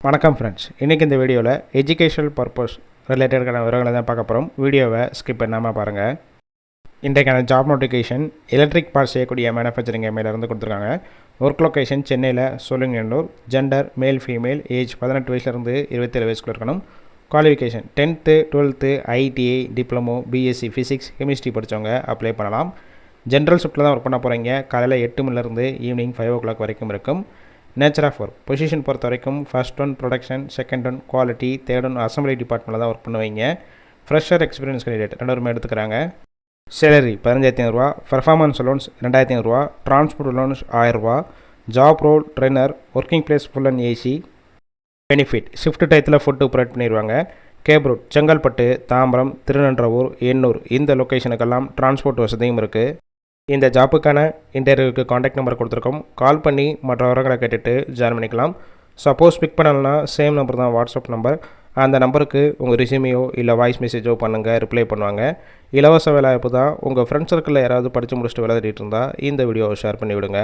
வணக்கம் ஃப்ரெண்ட்ஸ், இன்றைக்கி இந்த வீடியோவில் எஜுகேஷனல் பர்பஸ் ரிலேட்டடான விவரங்களை தான் பார்க்க போகிறோம். வீடியோவை ஸ்கிப் பண்ணாமல் பாருங்கள். இன்றைக்கான ஜாப் நோட்டிஃபிகேஷன் எலக்ட்ரிக் பார்ட்ஸ் செய்யக்கூடிய மேனுஃபேக்சரிங் எம்ஐலேருந்து கொடுத்துருக்காங்க. ஒர்க் லொக்கேஷன் சென்னையில் Sholinganallur. Gender male female. Age 18 வயசுலேருந்து 27 வயசுக்குள்ள இருக்கணும். Qualification 10th 12th ITI diploma BSc physics chemistry படித்தவங்க அப்ளை பண்ணலாம். ஜென்ரல் ஷிஃப்ட்டில் தான் ஒர்க் பண்ண போகிறீங்க. காலையில் 8 மணிலேருந்து ஈவினிங் 5 o'clock வரைக்கும் இருக்கும். நேச்சர் ஆஃப் ஒர்க் பொசிஷன் பொறுத்த வரைக்கும் first one production, second one quality, third one assembly டிபார்ட்மெண்ட்டில் தான் ஒர்க் பண்ணுவீங்க. ஃப்ரெஷர் எக்ஸ்பீரியன்ஸ் கேண்டிடேட் 2 எடுத்துக்கிறாங்க. Salary 15,500, performance loans 2,500, transport loans 1000, job role trainer, working place full and AC. Benefit shift டயத்தில் food provide பண்ணிடுவாங்க. Cab route Chengalpattu, Tambaram, Thirunindravur, Ennore இந்த லொக்கேஷனுக்கெல்லாம் transport வசதியும் இருக்குது. இந்த ஜாப்புக்கான இன்டர்வியூக்கு காண்டாக்ட் நம்பர் கொடுத்துருக்கோம். கால் பண்ணி மற்ற விவரங்களை கேட்டுட்டு ஜாயின் பண்ணிக்கலாம். சப்போஸ் பிக் பண்ணலன்னா சேம் நம்பர் தான் வாட்ஸ்அப் நம்பர். அந்த நம்பருக்கு உங்கள் ரெஸ்யூமையோ இல்லை வாய்ஸ் மெசேஜோ பண்ணுங்கள், ரிப்ளை பண்ணுவாங்க. இலவச வேலைவாய்ப்பு தான். உங்கள் ஃப்ரெண்ட்ஸ் சர்க்கிளில் யாராவது படித்து முடிச்சுட்டு வேலை தேடிட்டு இருந்தால் இந்த வீடியோவை ஷேர் பண்ணி விடுங்க.